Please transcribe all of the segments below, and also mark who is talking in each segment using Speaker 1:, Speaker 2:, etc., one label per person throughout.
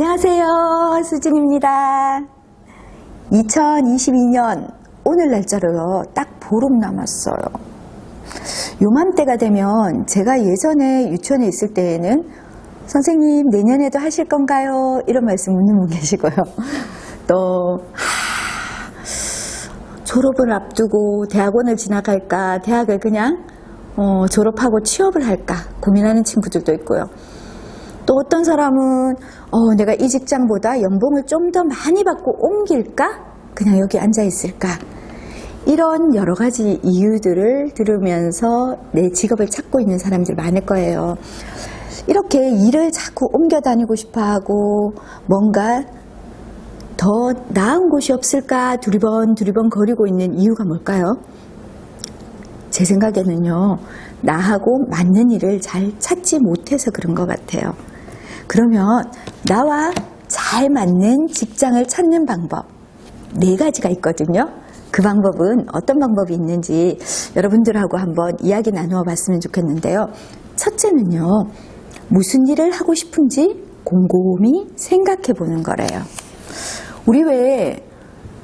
Speaker 1: 안녕하세요, 수진입니다. 2022년 오늘 날짜로요, 딱 보름 남았어요. 요맘때가 되면 제가 예전에 유치원에 있을 때에는 선생님 내년에도 하실 건가요? 이런 말씀 묻는 분 계시고요. 또 졸업을 앞두고 대학원을 진학할까, 대학을 그냥 졸업하고 취업을 할까 고민하는 친구들도 있고요. 또 어떤 사람은 내가 이 직장보다 연봉을 좀 더 많이 받고 옮길까? 그냥 여기 앉아 있을까? 이런 여러 가지 이유들을 들으면서 내 직업을 찾고 있는 사람들 많을 거예요. 이렇게 일을 자꾸 옮겨 다니고 싶어 하고 뭔가 더 나은 곳이 없을까 두리번 거리고 있는 이유가 뭘까요? 제 생각에는요, 나하고 맞는 일을 잘 찾지 못해서 그런 것 같아요. 그러면 나와 잘 맞는 직장을 찾는 방법 4가지가 있거든요. 그 방법은 어떤 방법이 있는지 여러분들하고 한번 이야기 나누어 봤으면 좋겠는데요. 첫째는요, 무슨 일을 하고 싶은지 곰곰이 생각해 보는 거래요. 우리 왜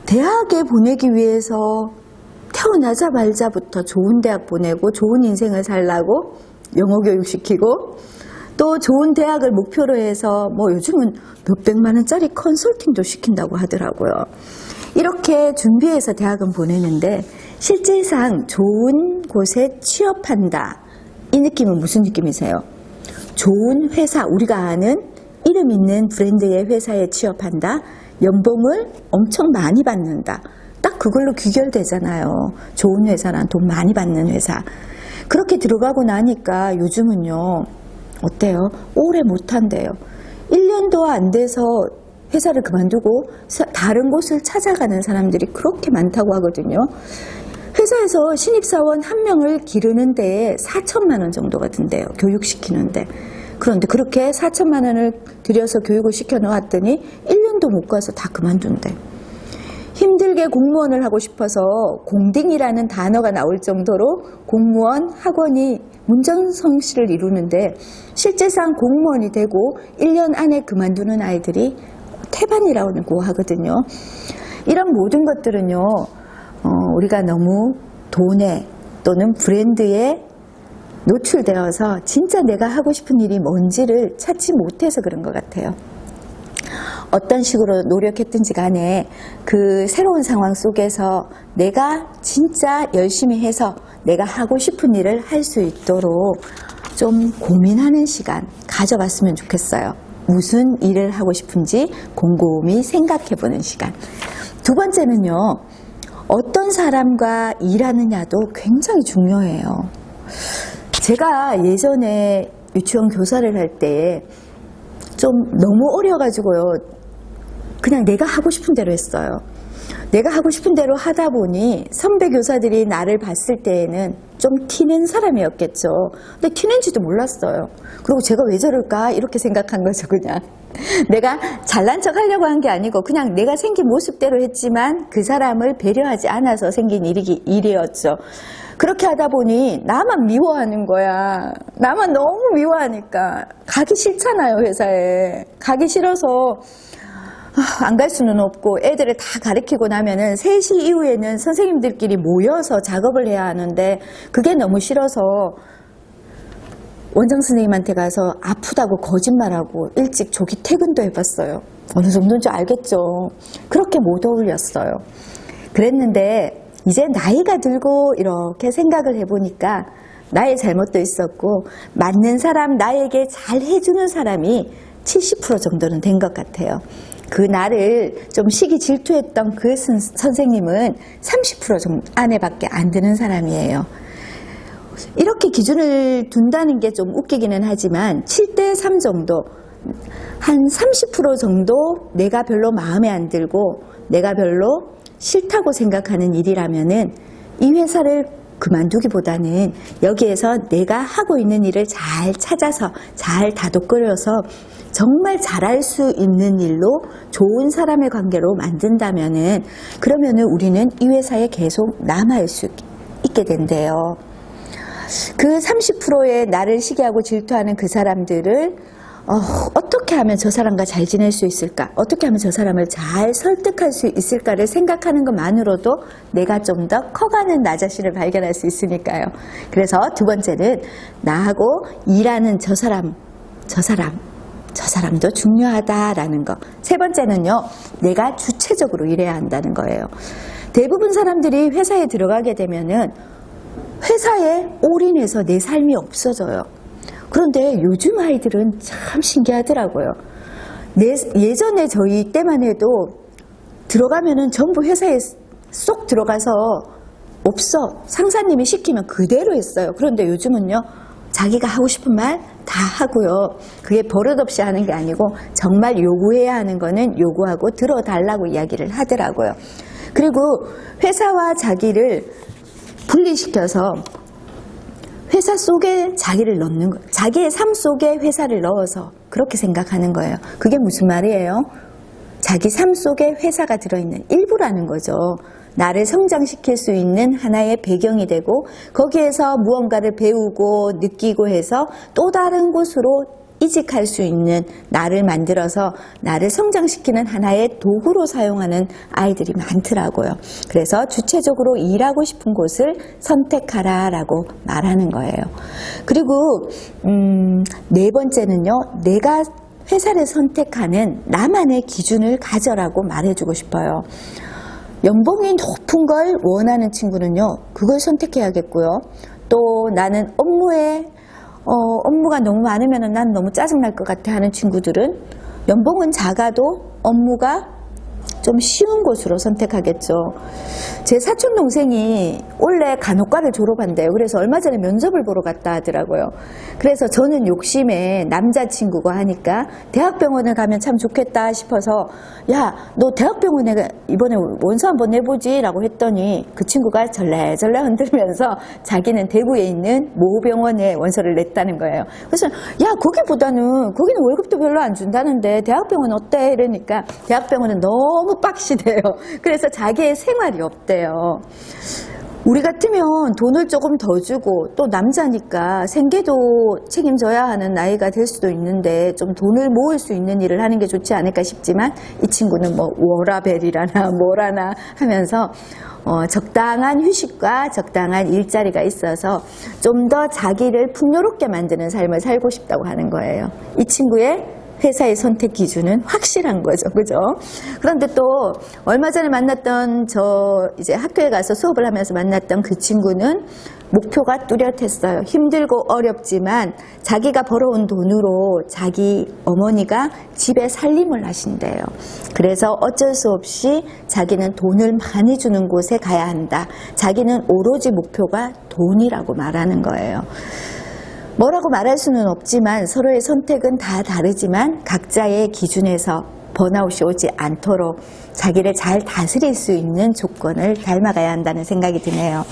Speaker 1: 대학에 보내기 위해서 태어나자마자부터 좋은 대학 보내고 좋은 인생을 살라고 영어 교육 시키고, 또 좋은 대학을 목표로 해서 요즘은 몇백만 원짜리 컨설팅도 시킨다고 하더라고요. 이렇게 준비해서 대학은 보내는데 실질상 좋은 곳에 취업한다, 이 느낌은 무슨 느낌이세요? 좋은 회사, 우리가 아는 이름 있는 브랜드의 회사에 취업한다, 연봉을 엄청 많이 받는다, 딱 그걸로 귀결되잖아요. 좋은 회사란 돈 많이 받는 회사. 그렇게 들어가고 나니까 요즘은요, 어때요? 오래 못한대요. 1년도 안 돼서 회사를 그만두고 다른 곳을 찾아가는 사람들이 그렇게 많다고 하거든요. 회사에서 신입사원 1명을 기르는 데에 4천만 원 정도가 든대요. 교육시키는데. 그런데 그렇게 4천만 원을 들여서 교육을 시켜 놓았더니 1년도 못 가서 다 그만둔대. 힘들게 공무원을 하고 싶어서 공딩이라는 단어가 나올 정도로 공무원 학원이 문전성시를 이루는데 실제상 공무원이 되고 1년 안에 그만두는 아이들이 태반이라고 하거든요. 이런 모든 것들은요, 우리가 너무 돈에 또는 브랜드에 노출되어서 진짜 내가 하고 싶은 일이 뭔지를 찾지 못해서 그런 것 같아요. 어떤 식으로 노력했든지 간에 그 새로운 상황 속에서 내가 진짜 열심히 해서 내가 하고 싶은 일을 할 수 있도록 좀 고민하는 시간 가져봤으면 좋겠어요. 무슨 일을 하고 싶은지 곰곰이 생각해보는 시간. 두 번째는요, 어떤 사람과 일하느냐도 굉장히 중요해요. 제가 예전에 유치원 교사를 할 때 좀 너무 어려가지고요, 그냥 내가 하고 싶은 대로 했어요. 내가 하고 싶은 대로 하다 보니 선배 교사들이 나를 봤을 때에는 좀 티낸 사람이었겠죠. 근데 티낸지도 몰랐어요. 그리고 제가 왜 저럴까 이렇게 생각한 거죠. 그냥 내가 잘난 척 하려고 한 게 아니고 그냥 내가 생긴 모습대로 했지만 그 사람을 배려하지 않아서 생긴 일이었죠. 그렇게 하다 보니 나만 미워하는 거야. 나만 너무 미워하니까 가기 싫잖아요. 회사에 가기 싫어서 안 갈 수는 없고, 애들을 다 가르치고 나면은 3시 이후에는 선생님들끼리 모여서 작업을 해야 하는데 그게 너무 싫어서 원장 선생님한테 가서 아프다고 거짓말하고 일찍 조기 퇴근도 해봤어요. 어느 정도인지 알겠죠. 그렇게 못 어울렸어요. 그랬는데 이제 나이가 들고 이렇게 생각을 해보니까 나의 잘못도 있었고, 맞는 사람, 나에게 잘 해주는 사람이 70% 정도는 된 것 같아요. 그 나를 좀 시기 질투했던 그 선생님은 30% 정도 안에밖에 안 드는 사람이에요. 이렇게 기준을 둔다는 게 좀 웃기기는 하지만 7대3 정도, 한 30% 정도 내가 별로 마음에 안 들고 내가 별로 싫다고 생각하는 일이라면은 이 회사를 그만두기보다는 여기에서 내가 하고 있는 일을 잘 찾아서 잘 다독거려서 정말 잘할 수 있는 일로 좋은 사람의 관계로 만든다면은, 그러면은 우리는 이 회사에 계속 남아있을 수 있게 된대요. 그 30%의 나를 시기하고 질투하는 그 사람들을 어떻게 하면 저 사람과 잘 지낼 수 있을까? 어떻게 하면 저 사람을 잘 설득할 수 있을까를 생각하는 것만으로도 내가 좀 더 커가는 나 자신을 발견할 수 있으니까요. 그래서 두 번째는 나하고 일하는 저 사람도 중요하다라는 거. 세 번째는요, 내가 주체적으로 일해야 한다는 거예요. 대부분 사람들이 회사에 들어가게 되면은 회사에 올인해서 내 삶이 없어져요. 그런데 요즘 아이들은 참 신기하더라고요. 예전에 저희 때만 해도 들어가면은 전부 회사에 쏙 들어가서 상사님이 시키면 그대로 했어요. 그런데 요즘은요, 자기가 하고 싶은 말 다 하고요. 그게 버릇없이 하는 게 아니고 정말 요구해야 하는 거는 요구하고 들어달라고 이야기를 하더라고요. 그리고 회사와 자기를 분리시켜서 회사 속에 자기를 넣는 거예요. 자기의 삶 속에 회사를 넣어서 그렇게 생각하는 거예요. 그게 무슨 말이에요? 자기 삶 속에 회사가 들어있는 일부라는 거죠. 나를 성장시킬 수 있는 하나의 배경이 되고 거기에서 무언가를 배우고 느끼고 해서 또 다른 곳으로 이직할 수 있는 나를 만들어서 나를 성장시키는 하나의 도구로 사용하는 아이들이 많더라고요. 그래서 주체적으로 일하고 싶은 곳을 선택하라라고 말하는 거예요. 그리고 네 번째는요, 내가 회사를 선택하는 나만의 기준을 가져라고 말해주고 싶어요. 연봉이 높은 걸 원하는 친구는요, 그걸 선택해야겠고요. 또 나는 업무가 너무 많으면 난 너무 짜증날 것 같아 하는 친구들은 연봉은 작아도 업무가 좀 쉬운 곳으로 선택하겠죠. 제 사촌 동생이 원래 간호과를 졸업한대요. 그래서 얼마 전에 면접을 보러 갔다 하더라고요. 그래서 저는 욕심에 남자친구가 하니까 대학병원을 가면 참 좋겠다 싶어서 야, 너 대학병원에 이번에 원서 한번 내보지 라고 했더니 그 친구가 절레절레 흔들면서 자기는 대구에 있는 모병원에 원서를 냈다는 거예요. 그래서 야, 거기는 월급도 별로 안 준다는데 대학병원 어때? 이러니까 대학병원은 너무 빡시대요. 그래서 자기의 생활이 없대요. 우리 같으면 돈을 조금 더 주고 또 남자니까 생계도 책임져야 하는 나이가 될 수도 있는데 좀 돈을 모을 수 있는 일을 하는 게 좋지 않을까 싶지만 이 친구는 뭐 워라벨이라나 뭐라나 하면서 적당한 휴식과 적당한 일자리가 있어서 좀 더 자기를 풍요롭게 만드는 삶을 살고 싶다고 하는 거예요. 이 친구의 회사의 선택 기준은 확실한 거죠. 그죠? 그런데 또 얼마 전에 만났던 이제 학교에 가서 수업을 하면서 만났던 그 친구는 목표가 뚜렷했어요. 힘들고 어렵지만 자기가 벌어온 돈으로 자기 어머니가 집에 살림을 하신대요. 그래서 어쩔 수 없이 자기는 돈을 많이 주는 곳에 가야 한다. 자기는 오로지 목표가 돈이라고 말하는 거예요. 뭐라고 말할 수는 없지만 서로의 선택은 다 다르지만 각자의 기준에서 번아웃이 오지 않도록 자기를 잘 다스릴 수 있는 조건을 닮아가야 한다는 생각이 드네요.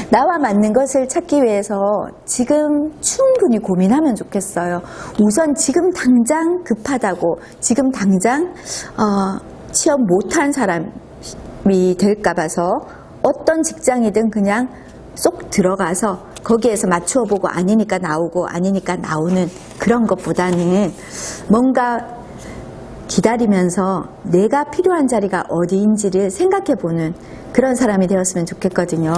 Speaker 1: 나와 맞는 것을 찾기 위해서 지금 충분히 고민하면 좋겠어요. 우선 지금 당장 급하다고 지금 당장 취업 못한 사람이 될까 봐서 어떤 직장이든 그냥 쏙 들어가서 거기에서 맞추어 보고 아니니까 나오고 아니니까 나오는 그런 것보다는 뭔가 기다리면서 내가 필요한 자리가 어디인지를 생각해 보는 그런 사람이 되었으면 좋겠거든요.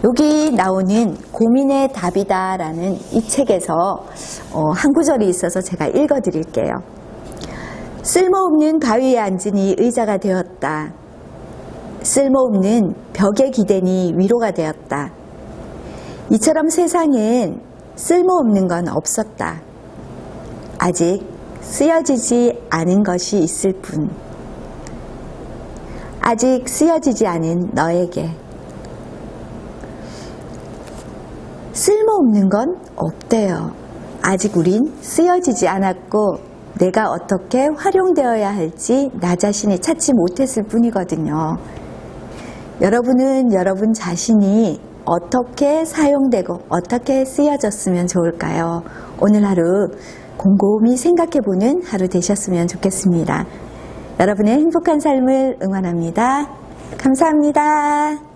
Speaker 1: 여기 나오는 고민의 답이다라는 이 책에서 한 구절이 있어서 제가 읽어 드릴게요. 쓸모없는 바위에 앉으니 의자가 되었다. 쓸모없는 벽에 기대니 위로가 되었다. 이처럼 세상엔 쓸모없는 건 없었다. 아직 쓰여지지 않은 것이 있을 뿐. 아직 쓰여지지 않은 너에게. 쓸모없는 건 없대요. 아직 우린 쓰여지지 않았고 내가 어떻게 활용되어야 할지 나 자신이 찾지 못했을 뿐이거든요. 여러분은 여러분 자신이 어떻게 사용되고 어떻게 쓰여졌으면 좋을까요? 오늘 하루 곰곰이 생각해보는 하루 되셨으면 좋겠습니다. 여러분의 행복한 삶을 응원합니다. 감사합니다.